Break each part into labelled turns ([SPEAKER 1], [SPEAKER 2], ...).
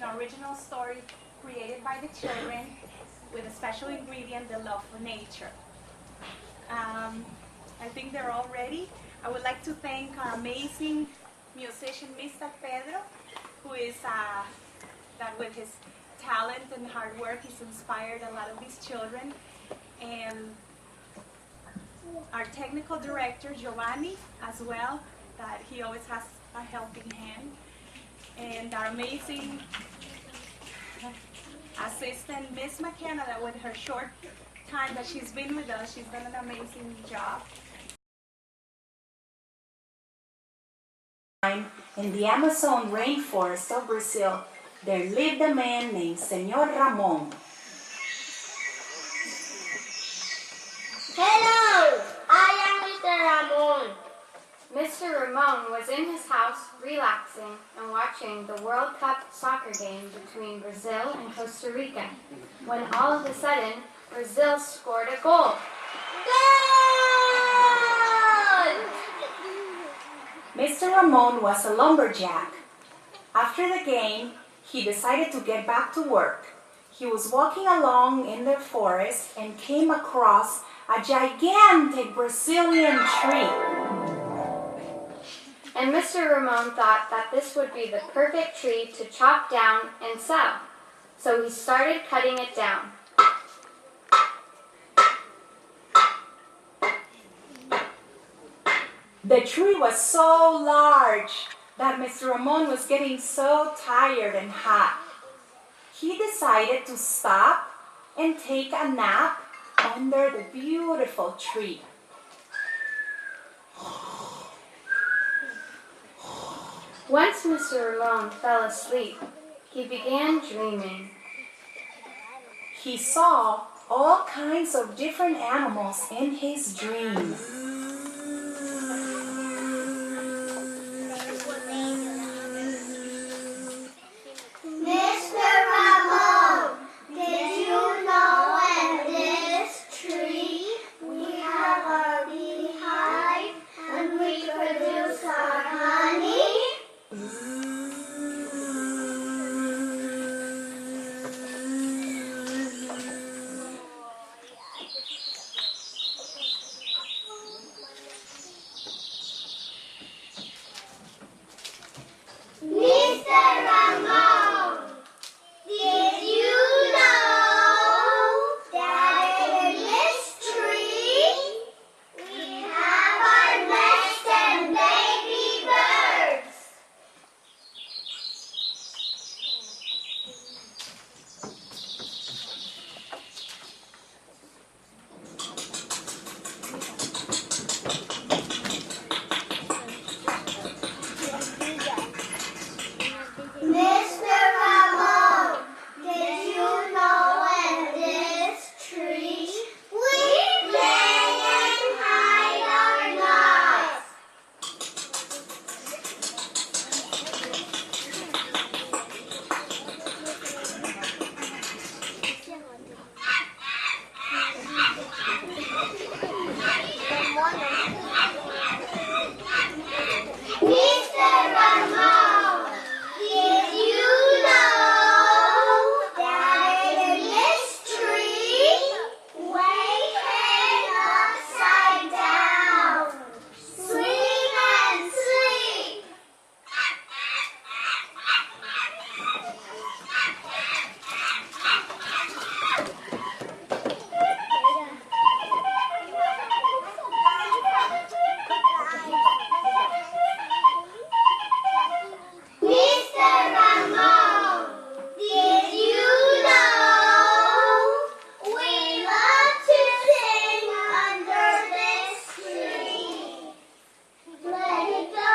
[SPEAKER 1] an original story created by the children with a special ingredient, the love for nature. I think they're all ready. I would like to thank our amazing musician, Mr. Pedro, who is, that with his talent and hard work, he's inspired a lot of these children. And our technical director, Giovanni, as well, that he always has a helping hand. And our amazing assistant, Miss McKenna, that with her short time that she's been with us, she's done an amazing job.
[SPEAKER 2] In the Amazon rainforest of Brazil, there lived a man named Senor Ramon.
[SPEAKER 3] Hello, I am Mr. Ramon.
[SPEAKER 4] Mr. Ramon was in his house relaxing and watching the World Cup soccer game between Brazil and Costa Rica, when all of a sudden, Brazil scored a goal.
[SPEAKER 3] Goal!
[SPEAKER 2] Mr. Ramon was a lumberjack. After the game, he decided to get back to work. He was walking along in the forest and came across a gigantic Brazilian tree.
[SPEAKER 4] And Mr. Ramon thought that this would be the perfect tree to chop down and sell. So he started cutting it down.
[SPEAKER 2] The tree was so large that Mr. Ramon was getting so tired and hot. He decided to stop and take a nap under the beautiful tree.
[SPEAKER 4] Once Mr. Ramon fell asleep, he began dreaming.
[SPEAKER 2] He saw all kinds of different animals in his dreams.
[SPEAKER 3] Mr. Ramon, did you know in this tree we have our beehive and we produce our honey? Mr. Ramon, did you know that in this tree we have our nest and baby birds? Mr. Ramon, did you know in this tree we play and hide our nuts? Mr. Ramon, did you know that in this tree we hang upside down? Swing and sleep. Mr. Ramon, did you know we love to sing under this tree? Let it go,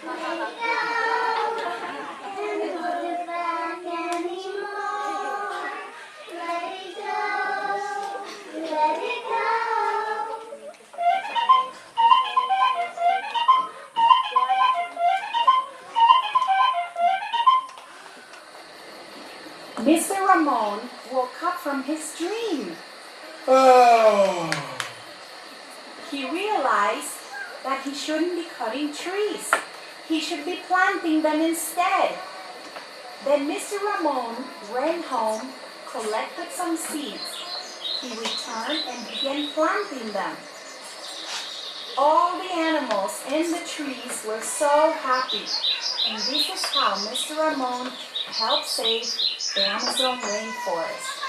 [SPEAKER 3] and don't hold it back anymore. Let it go, let it go.
[SPEAKER 2] Mr. Ramon woke up from his dream. He realized that he shouldn't be cutting trees. He should be planting them instead. Then Mr. Ramon ran home, collected some seeds. He returned and began planting them. All the animals in the trees were so happy, and this is how Mr. Ramon helped save the Amazon rainforest.